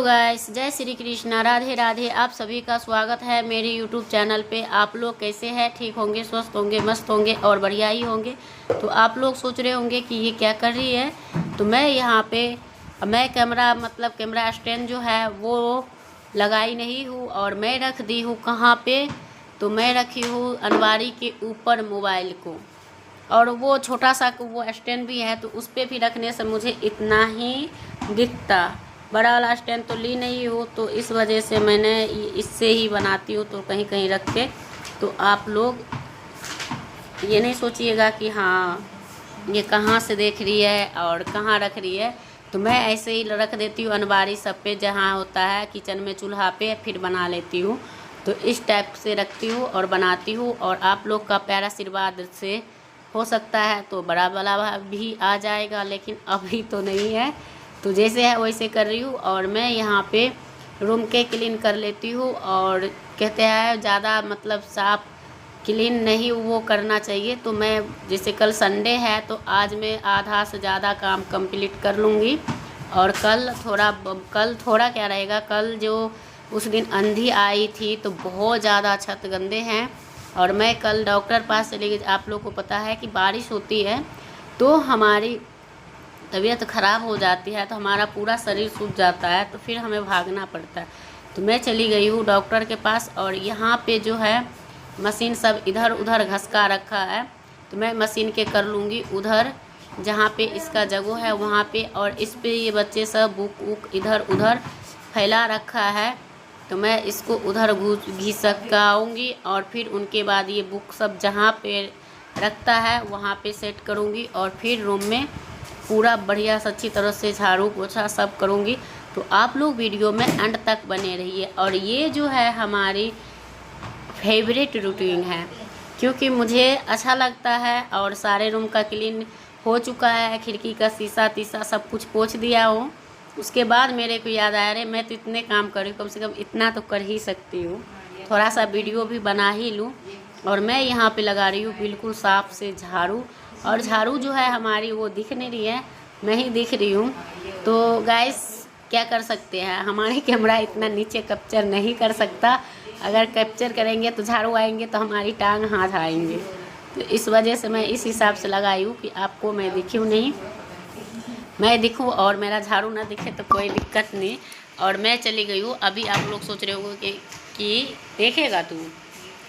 Guys, जय श्री कृष्णा, राधे राधे। आप सभी का स्वागत है मेरे यूट्यूब चैनल पे। आप लोग कैसे हैं? ठीक होंगे, स्वस्थ होंगे, मस्त होंगे और बढ़िया ही होंगे। तो आप लोग सोच रहे होंगे कि ये क्या कर रही है। तो मैं यहाँ पे कैमरा स्टैंड जो है वो लगाई नहीं हूँ और मैं रख दी हूँ कहाँ पे, तो मैं रखी हूँ अलमारी के ऊपर मोबाइल को। और वो छोटा सा वो स्टैंड भी है तो उस पर भी रखने से मुझे इतना ही दिखता। बड़ा वाला स्टैंड तो ली नहीं हूँ, तो इस वजह से मैंने इससे ही बनाती हूँ। तो कहीं कहीं रख के, तो आप लोग ये नहीं सोचिएगा कि हाँ ये कहाँ से देख रही है और कहाँ रख रही है। तो मैं ऐसे ही रख देती हूँ अलमारी सब पे, जहाँ होता है किचन में चूल्हा पे, फिर बना लेती हूँ। तो इस टाइप से रखती हूँ और बनाती हूँ। और आप लोग का प्यारा आशीर्वाद से हो सकता है तो बड़ा वाला भी आ जाएगा, लेकिन अभी तो नहीं है। तो जैसे है वैसे कर रही हूँ। और मैं यहाँ पे रूम के क्लीन कर लेती हूँ। और कहते हैं ज़्यादा साफ़ क्लीन नहीं वो करना चाहिए। तो मैं जैसे कल संडे है तो आज मैं आधा से ज़्यादा काम कंप्लीट कर लूँगी। और कल थोड़ा क्या रहेगा, कल जो उस दिन आंधी आई थी तो बहुत ज़्यादा छत गंदे हैं। और मैं कल डॉक्टर पास चली गई। आप लोग को पता है कि बारिश होती है तो हमारी तबीयत ख़राब हो जाती है, तो हमारा पूरा शरीर सूख जाता है, तो फिर हमें भागना पड़ता है। तो मैं चली गई हूँ डॉक्टर के पास। और यहाँ पे जो है मशीन सब इधर उधर घसका रखा है, तो मैं मशीन के कर लूँगी उधर जहाँ पे इसका जगह है वहाँ पे। और इस पे ये बच्चे सब बुक इधर उधर फैला रखा है, तो मैं इसको उधर घिसकाऊँगी। और फिर उनके बाद ये बुक सब जहाँ पे रखता है वहाँ पे सेट करूँगी। और फिर रूम में पूरा बढ़िया से अच्छी तरह से झाड़ू पोछा सब करूँगी। तो आप लोग वीडियो में एंड तक बने रहिए। और ये जो है हमारी फेवरेट रूटीन है, क्योंकि मुझे अच्छा लगता है। और सारे रूम का क्लीन हो चुका है, खिड़की का शीशा तीसा सब कुछ पोंछ दिया हूँ। उसके बाद मेरे को याद आया, अरे मैं तो इतने काम कर रही हूँ, कम से कम इतना तो कर ही सकती हूँ, थोड़ा सा वीडियो भी बना ही लूँ। और मैं यहाँ पे लगा रही हूँ बिल्कुल साफ़ से झाड़ू। और झाड़ू जो है हमारी वो दिख नहीं रही है, मैं ही दिख रही हूँ। तो गाइस क्या कर सकते हैं, हमारी कैमरा इतना नीचे कैप्चर नहीं कर सकता। अगर कैप्चर करेंगे तो झाड़ू आएंगे तो हमारी टांग हाथ आएंगे। तो इस वजह से मैं इस हिसाब से लगाई हूँ कि आपको मैं दिखूँ नहीं, मैं दिखूँ और मेरा झाड़ू ना दिखे तो कोई दिक्कत नहीं। और मैं चली गई हूँ। अभी आप लोग सोच रहे होंगे कि देखेगा तू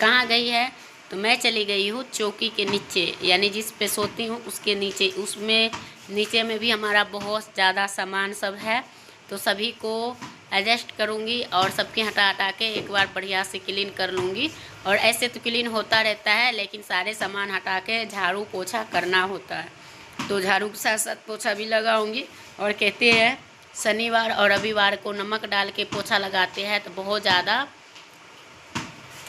कहाँ गई है, तो मैं चली गई हूँ चौकी के नीचे, यानी जिस पे सोती हूँ उसके नीचे। उसमें नीचे में भी हमारा बहुत ज़्यादा सामान सब है, तो सभी को एडजस्ट करूँगी और सबके हटा के एक बार बढ़िया से क्लीन कर लूँगी। और ऐसे तो क्लीन होता रहता है, लेकिन सारे सामान हटा के झाड़ू पोछा करना होता है। तो झाड़ू के साथ साथ पोछा भी लगाऊँगी। और कहते हैं शनिवार और रविवार को नमक डाल के पोछा लगाते हैं तो बहुत ज़्यादा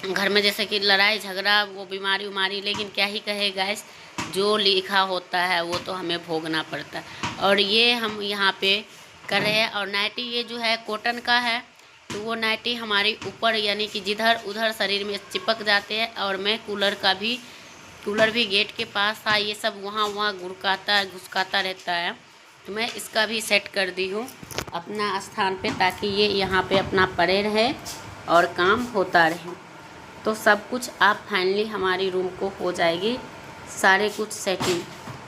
घर में जैसे कि लड़ाई झगड़ा वो बीमारी उमारी, लेकिन क्या ही कहे गाइस, जो लिखा होता है वो तो हमें भोगना पड़ता है। और ये हम यहाँ पे कर रहे हैं। और नाइटी ये जो है कॉटन का है, तो वो नाइटी हमारी ऊपर यानी कि जिधर उधर शरीर में चिपक जाते हैं। और मैं कूलर भी गेट के पास था, ये सब वहाँ घुसकाता रहता है, तो मैं इसका भी सेट कर दी हूँ अपना स्थान पे, ताकि ये यहाँ पे अपना पड़े रहे और काम होता रहे। तो सब कुछ आप फाइनली हमारी रूम को हो जाएगी सारे कुछ सेटिंग।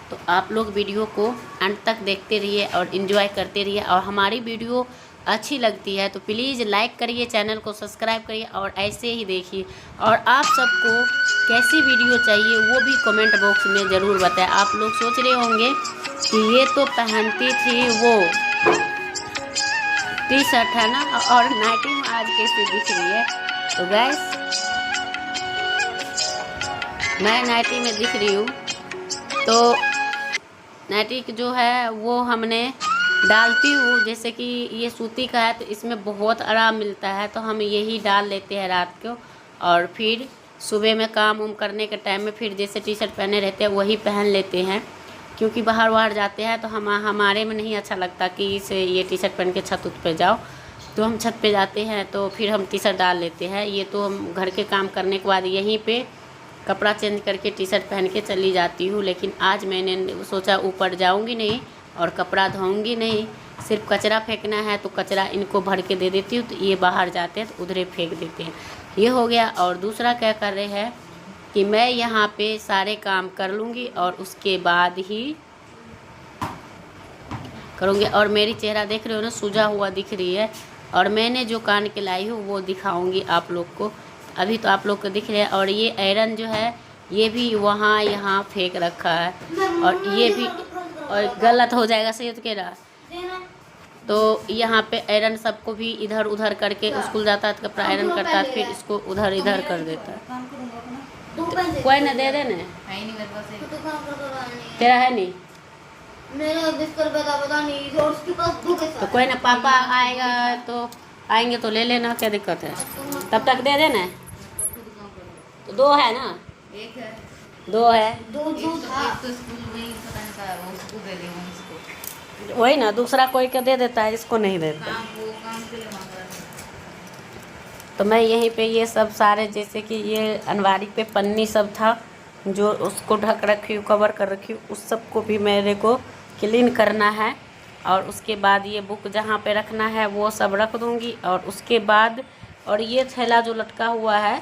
तो आप लोग वीडियो को अंत तक देखते रहिए और इन्जॉय करते रहिए। और हमारी वीडियो अच्छी लगती है तो प्लीज़ लाइक करिए, चैनल को सब्सक्राइब करिए और ऐसे ही देखिए। और आप सबको कैसी वीडियो चाहिए वो भी कमेंट बॉक्स में ज़रूर बताएं। आप लोग सोच रहे होंगे कि ये तो पहनती थी वो टी शर्ट है ना, और नाइटी में आज कैसे दिख रही है। तो गैस मैं नाइटी में दिख रही हूँ, तो नाइटी जो है वो हमने डालती हूँ। जैसे कि ये सूती का है तो इसमें बहुत आराम मिलता है, तो हम यही डाल लेते हैं रात को। और फिर सुबह में काम करने के टाइम में फिर जैसे टी शर्ट पहने रहते हैं वही पहन लेते हैं, क्योंकि बाहर जाते हैं तो हमारे में नहीं अच्छा लगता कि इसे ये टी शर्ट पहन के छत पे जाओ। तो हम छत पे जाते हैं तो फिर हम टी शर्ट डाल लेते हैं। ये तो हम घर के काम करने के बाद यहीं पे कपड़ा चेंज करके टी शर्ट पहन के चली जाती हूँ। लेकिन आज मैंने सोचा ऊपर जाऊँगी नहीं, और कपड़ा धोऊंगी नहीं, सिर्फ कचरा फेंकना है तो कचरा इनको भर के दे देती हूँ, तो ये बाहर जाते हैं तो उधरे फेंक देते हैं। ये हो गया। और दूसरा क्या कर रहे हैं कि मैं यहाँ पे सारे काम कर लूँगी और उसके बाद ही करूँगी। और मेरी चेहरा देख रहे हो ना, सूजा हुआ दिख रही है। और मैंने जो कान के लाई हूँ वो दिखाऊंगी आप लोग को। अभी तो आप लोग को दिख रहे हैं। और ये आयरन जो है ये भी वहाँ यहाँ फेंक रखा है, और ये भी और गलत हो जाएगा, सही तो कह रहा। तो यहाँ पे आयरन सबको भी इधर उधर करके स्कूल जाता है तो कपड़ा आयरन करता है, फिर इसको उधर इधर कर देता है। तो कोई ना दे देना तेरा है नहीं, मेरा बिस्तर बता नहीं, उसके पास तो कोई ना पापा आएगा तो आएंगे तो ले लेना, क्या दिक्कत है, तब तक दे देना। तो 2 है ना, एक है 2 है, दो था तो स्कूल में ही पता नहीं था, वो उसको दे दिया इसको। वही ना, दूसरा कोई क्या दे देता है, इसको नहीं देता। वो काम के लिए मांग रहा था। तो मैं यहीं पे ये सब सारे, जैसे कि ये अनवारी पे पन्नी सब था जो उसको ढक रखी हूँ, कवर कर रखी हूँ, उस सब को भी मेरे को क्लीन करना है। और उसके बाद ये बुक जहाँ पे रखना है वो सब रख दूँगी। और उसके बाद और ये थैला जो लटका हुआ है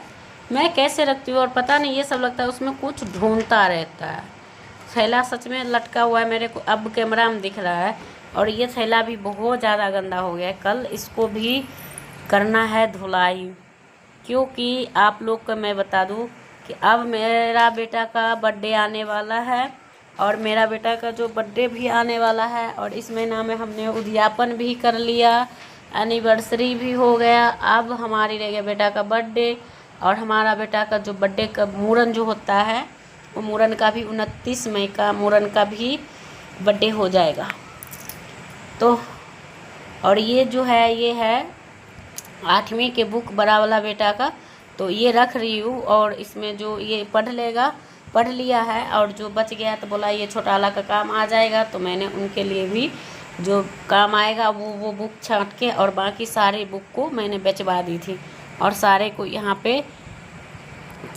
मैं कैसे रखती हूँ, और पता नहीं ये सब लगता है उसमें कुछ ढूंढता रहता है। थैला सच में लटका हुआ है मेरे को, अब कैमरा में दिख रहा है। और ये थैला भी बहुत ज़्यादा गंदा हो गया है, कल इसको भी करना है धुलाई। क्योंकि आप लोग को मैं बता दूँ कि अब मेरा बेटा का बर्थडे आने वाला है, और मेरा बेटा का जो बर्थडे भी आने वाला है, और इस महीना में हमने उद्यापन भी कर लिया, एनिवर्सरी भी हो गया। अब हमारी रह गया बेटा का बर्थडे, और हमारा बेटा का जो बर्थडे का मूरन जो होता है वो मूरन का भी 29 मई का मूरन का भी बर्थडे हो जाएगा। तो और ये जो है ये है 8वीं के बुक बड़ा वाला बेटा का, तो ये रख रही हूँ। और इसमें जो ये पढ़ लिया है, और जो बच गया तो बोला ये छोटा वाला का काम आ जाएगा, तो मैंने उनके लिए भी जो काम आएगा वो बुक छांट के, और बाकी सारे बुक को मैंने बेचवा दी थी। और सारे को यहाँ पे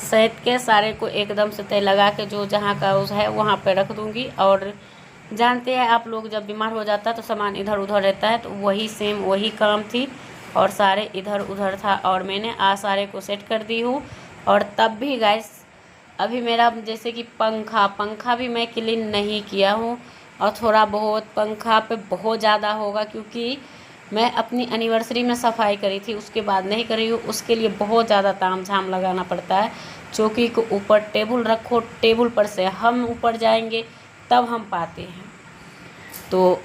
सहित के सारे को एकदम से तय लगा के जो जहाँ का उस है वहाँ पे रख दूँगी। और जानते हैं आप लोग, जब बीमार हो जाता है तो सामान इधर उधर रहता है, तो वही सेम वही काम थी, और सारे इधर उधर था, और मैंने आज सारे को सेट कर दी हूँ। और तब भी गाइस अभी मेरा जैसे कि पंखा भी मैं क्लीन नहीं किया हूँ, और थोड़ा बहुत पंखा पे बहुत ज़्यादा होगा, क्योंकि मैं अपनी एनिवर्सरी में सफाई करी थी, उसके बाद नहीं करी हूँ। उसके लिए बहुत ज़्यादा ताम झाम लगाना पड़ता है। चौकी को ऊपर टेबल रखो, टेबल पर से हम ऊपर जाएंगे तब हम पाते हैं। तो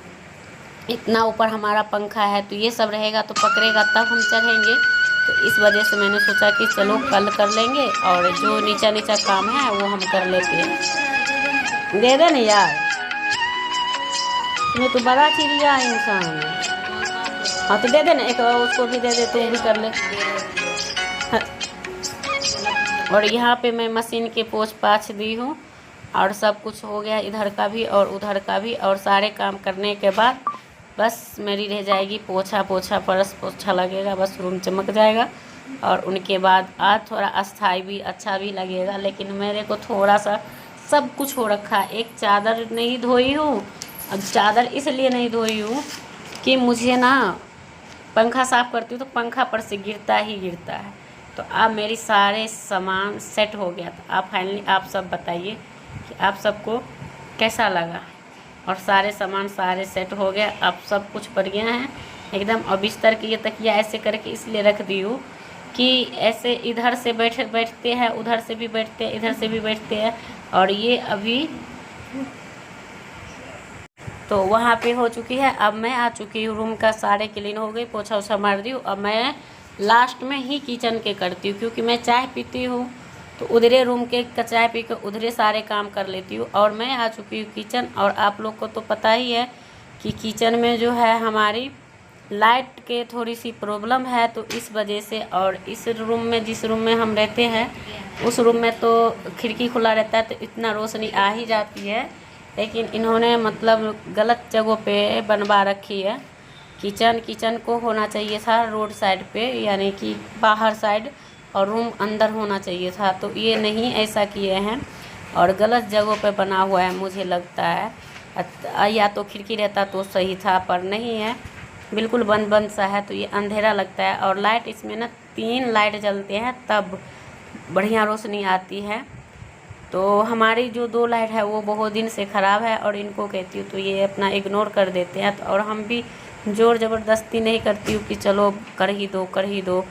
इतना ऊपर हमारा पंखा है, तो ये सब रहेगा तो पकड़ेगा तब हम चढ़ेंगे। तो इस वजह से मैंने सोचा कि चलो कल कर लेंगे, और जो नीचा काम है वो हम कर लेते हैं। दे दे ना यार, मैं तो बड़ा चिड़िया इंसान है। हाँ तो दे दे ना, एक उसको भी दे दे, तुम भी कर ले। हाँ। और यहाँ पे मैं मशीन के पोंछ पाछ दी हूँ, और सब कुछ हो गया, इधर का भी और उधर का भी। और सारे काम करने के बाद बस मेरी रह जाएगी पोछा फर्श पोछा लगेगा, बस रूम चमक जाएगा। और उनके बाद आज थोड़ा अस्थाई भी अच्छा भी लगेगा। लेकिन मेरे को थोड़ा सा सब कुछ हो रखा है। एक चादर नहीं धोई हूँ, अब चादर इसलिए नहीं धोई हूँ कि मुझे ना पंखा साफ़ करती हूँ तो पंखा पर से गिरता है। तो अब मेरी सारे सामान सेट हो गया। तो आप फाइनली आप सब बताइए कि आप सबको कैसा लगा। और सारे सामान सारे सेट हो गया, अब सब कुछ बढ़िया है एकदम। और बिस्तर की ये तकिया ऐसे करके इसलिए रख दी हूँ कि ऐसे इधर से बैठते हैं, उधर से भी बैठते हैं, इधर से भी बैठते हैं। और ये अभी तो वहाँ पे हो चुकी है। अब मैं आ चुकी हूँ, रूम का सारे क्लीन हो गई, पोछा ओछा मार दी हूँ। अब मैं लास्ट में ही किचन के करती हूँ, क्योंकि मैं चाय पीती हूँ तो उधरे रूम के चाय पी कर उधरे सारे काम कर लेती हूँ। और मैं आ चुकी हूँ किचन। और आप लोग को तो पता ही है कि किचन में जो है हमारी लाइट के थोड़ी सी प्रॉब्लम है, तो इस वजह से। और इस रूम में, जिस रूम में हम रहते हैं, उस रूम में तो खिड़की खुला रहता है तो इतना रोशनी आ ही जाती है। लेकिन इन्होंने मतलब गलत जगहों पे बनवा रखी है। किचन को होना चाहिए था रोड साइड पे, यानी कि बाहर साइड, और रूम अंदर होना चाहिए था। तो ये नहीं ऐसा किए हैं, और गलत जगहों पे बना हुआ है मुझे लगता है। या तो खिड़की रहता तो सही था, पर नहीं है, बिल्कुल बंद बंद सा है, तो ये अंधेरा लगता है। और लाइट इसमें ना 3 लाइट जलते हैं तब बढ़िया रोशनी आती है। तो हमारी जो 2 लाइट है वो बहुत दिन से ख़राब है, और इनको कहती हूँ तो ये अपना इग्नोर कर देते हैं। और हम भी ज़ोर ज़बरदस्ती नहीं करती हूँ कि चलो कर ही दो कर ही दो।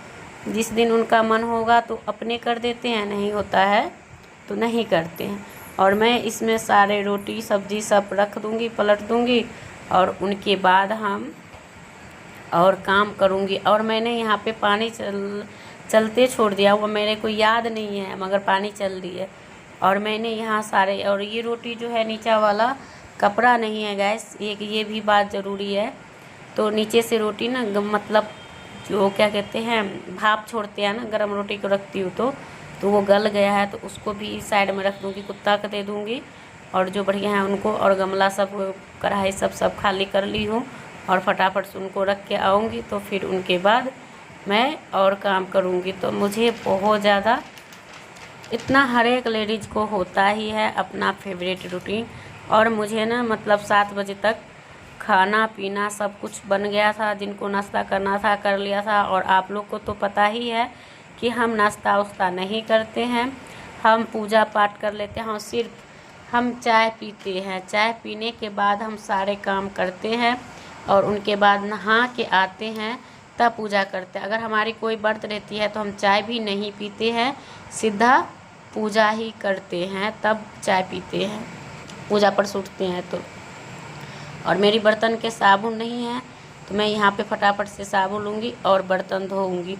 जिस दिन उनका मन होगा तो अपने कर देते हैं, नहीं होता है तो नहीं करते हैं। और मैं इसमें सारे रोटी सब्ज़ी सब रख दूँगी, पलट दूँगी, और उनके बाद हम और काम करूँगी। और मैंने यहाँ पे पानी चलते छोड़ दिया, वो मेरे को याद नहीं है, मगर पानी चल रही है। और मैंने यहाँ सारे, और ये रोटी जो है नीचा वाला कपड़ा नहीं है गैस, एक ये भी बात ज़रूरी है। तो नीचे से रोटी ना मतलब जो क्या कहते हैं भाप छोड़ते हैं ना, गरम रोटी को रखती हूँ तो वो गल गया है, तो उसको भी साइड में रख दूँगी, कुत्ता को दे दूँगी। और जो बढ़िया है उनको, और गमला सब कढ़ाई सब खाली कर ली हूँ, और फटाफट से उनको रख के आऊँगी। तो फिर उनके बाद मैं और काम करूँगी। तो मुझे बहुत ज़्यादा, इतना हर एक लेडीज़ को होता ही है अपना फेवरेट रूटीन। और मुझे ना मतलब 7 बजे तक खाना पीना सब कुछ बन गया था, जिनको नाश्ता करना था कर लिया था। और आप लोग को तो पता ही है कि हम नाश्ता वास्ता नहीं करते हैं, हम पूजा पाठ कर लेते हैं, सिर्फ हम चाय पीते हैं। चाय पीने के बाद हम सारे काम करते हैं, और उनके बाद नहा के आते हैं तब पूजा करते हैं। अगर हमारी कोई व्रत रहती है तो हम चाय भी नहीं पीते हैं, सीधा पूजा ही करते हैं, तब चाय पीते हैं, पूजा पर उठते हैं तो। और मेरी बर्तन के साबुन नहीं है, तो मैं यहाँ पे फटाफट से साबुन लूँगी और बर्तन धोऊँगी।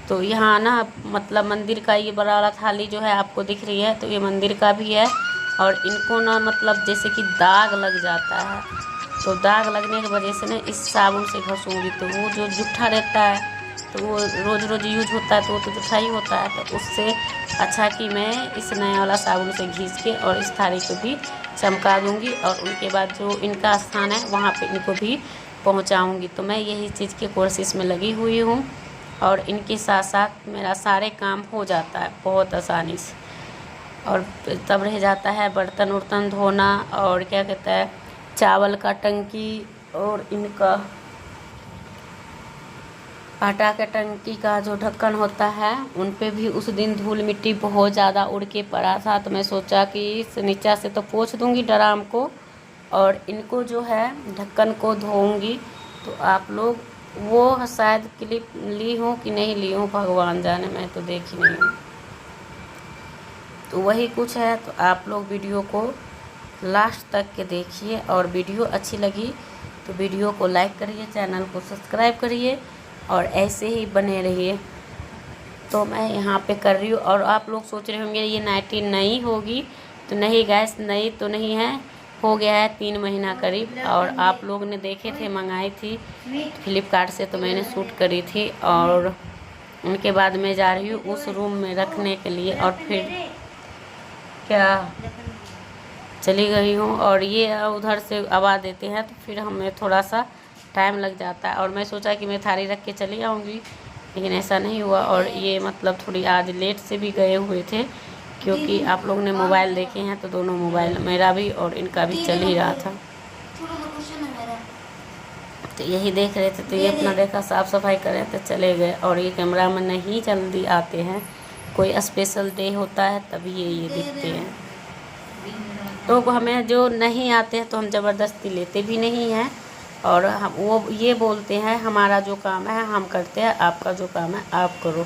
तो यहाँ ना मतलब मंदिर का ये बड़ा वाला थाली जो है आपको दिख रही है, तो ये मंदिर का भी है। और इनको ना मतलब जैसे कि दाग लग जाता है, तो दाग लगने की वजह से ना इस साबुन से घसूँगी। तो वो जो जूठा रहता है तो वो रोज़ रोज़ यूज होता है, तो वो तो जूठा ही होता है। तो उससे अच्छा कि मैं इस नया वाला साबुन से घिस के और इस थाली को भी चमका दूँगी, और उनके बाद जो इनका स्थान है वहाँ पे इनको भी पहुँचाऊँगी। तो मैं यही चीज़ की कोशिश में लगी हुई हूँ, और इनके साथ साथ मेरा सारे काम हो जाता है बहुत आसानी से। और तब रह जाता है बर्तन उर्तन धोना, और क्या कहता है चावल का टंकी, और इनका आटा का टंकी का जो ढक्कन होता है उन पे भी उस दिन धूल मिट्टी बहुत ज़्यादा उड़ के पड़ा था। तो मैं सोचा कि इस नीचा से तो पोंछ दूंगी ड्राम को, और इनको जो है ढक्कन को धोऊंगी। तो आप लोग वो शायद क्लिप ली हूँ कि नहीं ली हूँ भगवान जाने, मैं तो देख ही नहीं हूँ। तो वही कुछ है, तो आप लोग वीडियो को लास्ट तक के देखिए, और वीडियो अच्छी लगी तो वीडियो को लाइक करिए, चैनल को सब्सक्राइब करिए, और ऐसे ही बने रहिए। तो मैं यहाँ पे कर रही हूँ। और आप लोग सोच रहे होंगे ये नाइटी नई होगी, तो नहीं गैस, नई तो नहीं है, हो गया है 3 महीना करीब। और आप लोग ने देखे थे, मंगाई थी फ्लिपकार्ट से, तो मैंने शूट करी थी। और उनके बाद मैं जा रही हूँ उस रूम में रखने के लिए, और फिर क्या चली गई हूँ। और ये उधर से आवाज़ देते हैं, तो फिर हमें थोड़ा सा टाइम लग जाता है। और मैं सोचा कि मैं थाली रख के चली आऊँगी, लेकिन ऐसा नहीं हुआ। और ये मतलब थोड़ी आज लेट से भी गए हुए थे, क्योंकि आप लोग ने मोबाइल देखे हैं, तो दोनों मोबाइल, मेरा भी और इनका भी चल ही रहा था। तो यही देख रहे थे, तो ये अपना देखा साफ़ सफाई करें तो चले गए। और ये कैमरा में नहीं जल्दी आते हैं, कोई स्पेशल डे होता है तभी ये दिखते हैं। तो हमें जो नहीं आते हैं तो हम ज़बरदस्ती लेते भी नहीं हैं, और हम वो ये बोलते हैं हमारा जो काम है हम करते हैं, आपका जो काम है आप करो।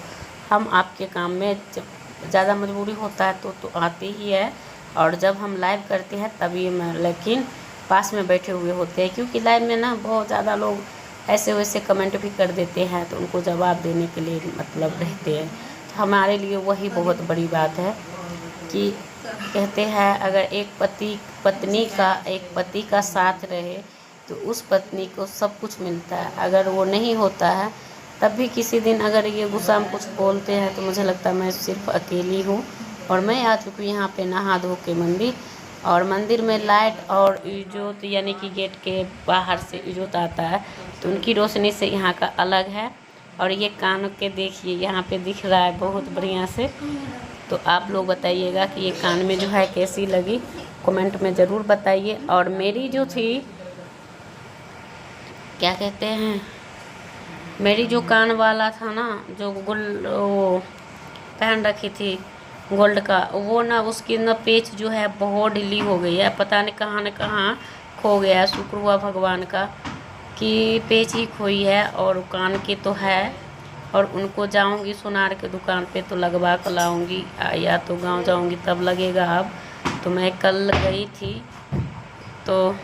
हम आपके काम में जब ज़्यादा मजबूरी होता है तो आते ही है, और जब हम लाइव करते हैं तभी मैं, लेकिन पास में बैठे हुए होते हैं, क्योंकि लाइव में ना बहुत ज़्यादा लोग ऐसे वैसे कमेंट भी कर देते हैं, तो उनको जवाब देने के लिए मतलब रहते हैं। तो हमारे लिए वही बहुत बड़ी बात है कि कहते हैं अगर एक पति का साथ रहे तो उस पत्नी को सब कुछ मिलता है। अगर वो नहीं होता है तब भी किसी दिन अगर ये गुस्सा में कुछ बोलते हैं, तो मुझे लगता है मैं सिर्फ अकेली हूँ। और मैं आ चुकी हूँ यहाँ पे नहा धो के मंदिर, और मंदिर में लाइट और इजोत यानी कि गेट के बाहर से इजोत आता है, तो उनकी रोशनी से यहाँ का अलग है। और ये कान के देखिए यहाँ पे दिख रहा है बहुत बढ़िया से। तो आप लोग बताइएगा कि ये कान में जो है कैसी लगी, कमेंट में ज़रूर बताइए। और मेरी जो थी क्या कहते हैं, मेरी जो कान वाला था ना, जो वो पहन रखी थी गोल्ड का, वो ना उसकी ना पेच जो है बहुत ढीली हो गई है, पता नहीं कहाँ न कहाँ खो गया है। शुक्र हुआ भगवान का कि पेच ही खोई है, और कान की तो है। और उनको जाऊंगी सुनार के दुकान पे तो लगवा कर लाऊंगी, या तो गांव जाऊंगी तब लगेगा। अब तो मैं कल गई थी तो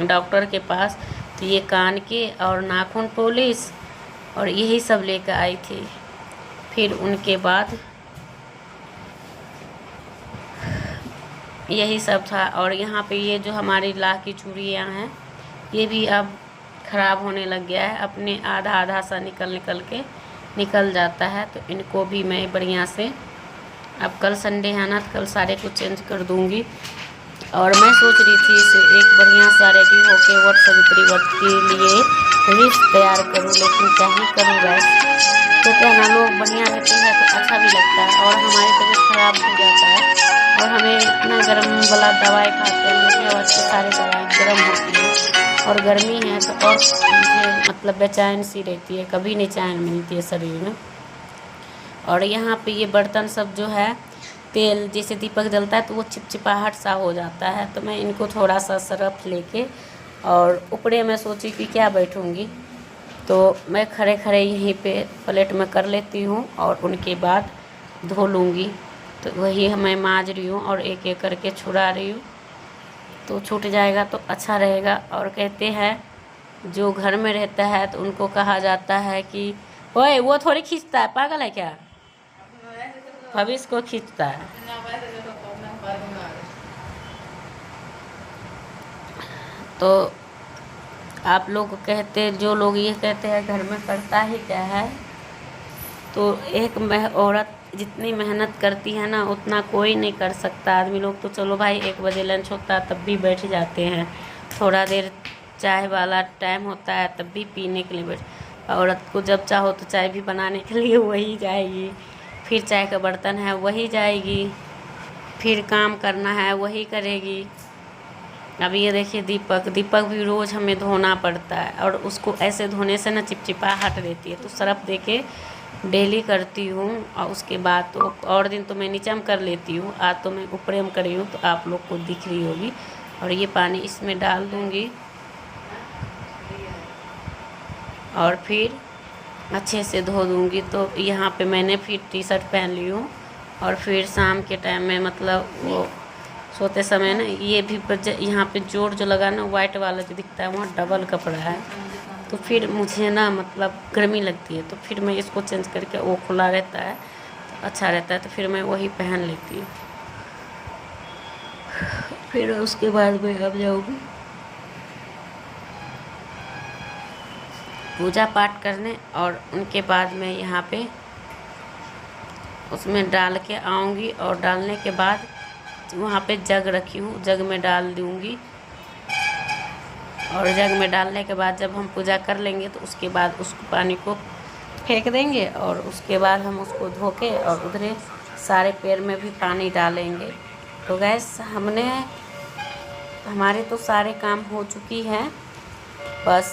डॉक्टर के पास, तो ये कान के और नाखून पॉलिश और यही सब लेकर आई थी। फिर उनके बाद यही सब था। और यहाँ पे ये जो हमारी लाह की चूड़ियाँ हैं, ये भी अब ख़राब होने लग गया है, अपने आधा आधा सा निकल जाता है। तो इनको भी मैं बढ़िया से, अब कल संडे है ना, तो कल सारे कुछ चेंज कर दूँगी। और मैं सोच रही थी इसे एक बढ़िया सा रेडी होके वट सावित्री व्रत के लिए रील्स तैयार करूँ, लेकिन क्या ही करूँ गैस। तो क्या ना, लोग बढ़िया रहते हैं तो अच्छा भी लगता है, और हमारी तबीयत ख़राब हो जाता है। और हमें इतना गर्म वाला दवाई खाते हैं, मीठे वाले सारे दवाई गर्म होती है, और गर्मी है तो और मुझे मतलब बेचैन सी रहती है, कभी नहीं चैन मिलती है शरीर में। और यहाँ पे ये बर्तन सब जो है, तेल जैसे दीपक जलता है तो वो चिपचिपाहट सा हो जाता है। तो मैं इनको थोड़ा सा सरफ लेके, और ऊपरे मैं सोची कि क्या बैठूँगी, तो मैं खड़े खड़े यहीं पे प्लेट में कर लेती हूँ, और उनके बाद धो लूँगी। तो वही मैं मांज रही हूँ और एक एक करके छुड़ा रही हूँ, तो छूट जाएगा तो अच्छा रहेगा। और कहते हैं जो घर में रहता है तो उनको कहा जाता है कि ओए वो थोड़ी खींचता है, पागल है क्या, भविष्य को खींचता है। तो आप लोग कहते, जो लोग ये कहते हैं घर में करता ही क्या है, तो एक औरत जितनी मेहनत करती है ना, उतना कोई नहीं कर सकता। आदमी लोग तो चलो भाई 1 बजे लंच होता है तब भी बैठ जाते हैं, थोड़ा देर चाय वाला टाइम होता है तब भी पीने के लिए बैठ। औरत को जब चाहो तो चाय भी बनाने के लिए वही जाएगी, फिर चाय का बर्तन है वही जाएगी, फिर काम करना है वही करेगी। अब ये देखिए दीपक भी रोज़ हमें धोना पड़ता है, और उसको ऐसे धोने से ना चिपचिपाहट रहती है, तो सरफ दे के डेली करती हूँ। और उसके बाद तो और दिन तो मैं नीचे में कर लेती हूँ, आज तो मैं ऊपरे में करी हूँ, तो आप लोग को दिख रही होगी। और ये पानी इसमें डाल दूँगी, और फिर अच्छे से धो दूँगी। तो यहाँ पे मैंने फिर टी-शर्ट पहन ली हूँ, और फिर शाम के टाइम में मतलब वो सोते समय ना, ये भी यहाँ पे जोड़ जो लगा ना, वाइट वाला जो दिखता है वहाँ डबल कपड़ा है, तो फिर मुझे ना मतलब गर्मी लगती है, तो फिर मैं इसको चेंज करके, वो खुला रहता है तो अच्छा रहता है, तो फिर मैं वही पहन लेती हूँ। फिर उसके बाद मैं अब जाऊँगी पूजा पाठ करने, और उनके बाद मैं यहाँ पे उसमें डाल के आऊँगी। और डालने के बाद वहाँ पे जग रखी हूँ, जग में डाल दूँगी। और जग में डालने के बाद जब हम पूजा कर लेंगे तो उसके बाद उस पानी को फेंक देंगे, और उसके बाद हम उसको धो के और उधरे सारे पैर में भी पानी डालेंगे। तो गैस हमारे तो सारे काम हो चुकी हैं, बस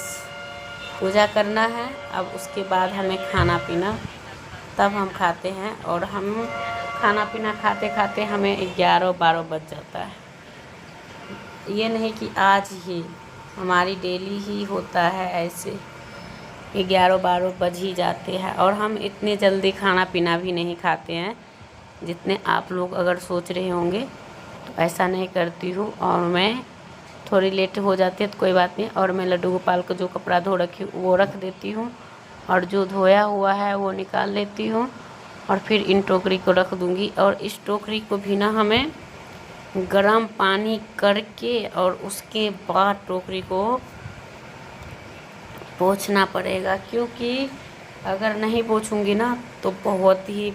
पूजा करना है। अब उसके बाद हमें खाना पीना, तब हम खाते हैं। और हम खाना पीना खाते खाते हमें 11-12 बज जाता है। ये नहीं कि आज ही, हमारी डेली ही होता है ऐसे, 11-12 बज ही जाते हैं। और हम इतने जल्दी खाना पीना भी नहीं खाते हैं जितने आप लोग अगर सोच रहे होंगे, तो ऐसा नहीं करती हूँ। और मैं थोड़ी लेट हो जाती है तो कोई बात नहीं, और मैं लड्डू गोपाल को जो कपड़ा धो रखी हूँ वो रख देती हूँ, और जो धोया हुआ है वो निकाल लेती हूँ, और फिर इन टोकरी को रख दूँगी। और इस टोकरी को भी ना हमें गर्म पानी करके और उसके बाद टोकरी को पोंछना पड़ेगा, क्योंकि अगर नहीं पोंछूंगी ना तो बहुत ही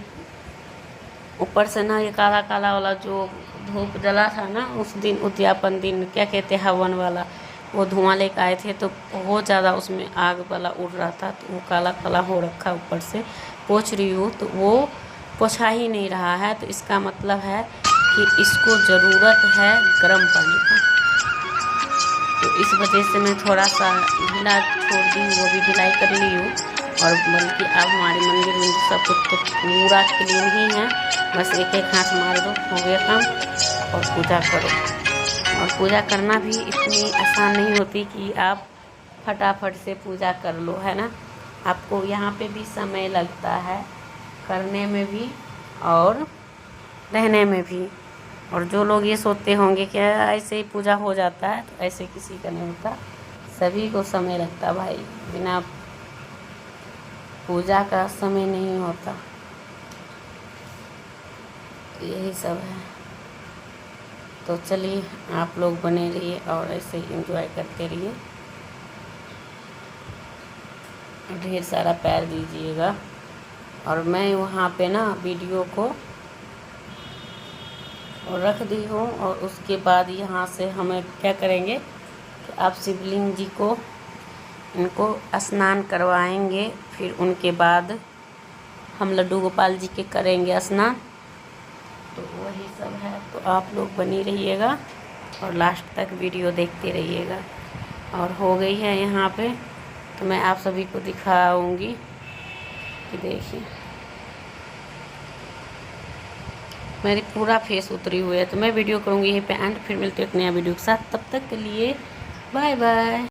ऊपर से ना ये काला काला वाला जो धूप जला था ना उस दिन, उद्यापन दिन क्या कहते हैं, हवन वाला, वो धुआं लेकर आए थे तो बहुत ज़्यादा उसमें आग वाला उड़ रहा था, तो वो काला काला हो रखा ऊपर से। पोंछ रही हूँ तो वो पोंछा ही नहीं रहा है, तो इसका मतलब है कि इसको ज़रूरत है गर्म पानी का। तो इस वजह से मैं थोड़ा सा ढीला छोड़ दी, वो भी ढिलाई कर ली हूँ। और बल्कि अब हमारे मंदिर में सब कुछ तो पूरा क्लीन ही है, बस एक एक हाथ मार दो, हो गया काम, और पूजा करो। और पूजा करना भी इतनी आसान नहीं होती कि आप फटाफट से पूजा कर लो, है ना। आपको यहाँ पे भी समय लगता है, करने में भी और रहने में भी। और जो लोग ये सोचते होंगे कि ऐसे ही पूजा हो जाता है, तो ऐसे किसी का नहीं होता, सभी को समय लगता भाई, बिना पूजा का समय नहीं होता। तो यही सब है। तो चलिए आप लोग बने रहिए और ऐसे ही एंजॉय करते रहिए। ढेर सारा प्यार दीजिएगा। और मैं वहाँ पे ना वीडियो को रख दी हूँ, और उसके बाद यहाँ से हमें क्या करेंगे कि आप शिवलिंग जी को इनको स्नान करवाएंगे, फिर उनके बाद हम लड्डू गोपाल जी के करेंगे स्नान। तो वही सब है, तो आप लोग बनी रहिएगा और लास्ट तक वीडियो देखते रहिएगा। और हो गई है यहाँ पे, तो मैं आप सभी को दिखाऊंगी कि देखिए मेरी पूरा फेस उतरी हुई है। तो मैं वीडियो करूँगी यहीं पे एंड, फिर मिलते हैं एक नया वीडियो के साथ। तब तक के लिए बाय बाय।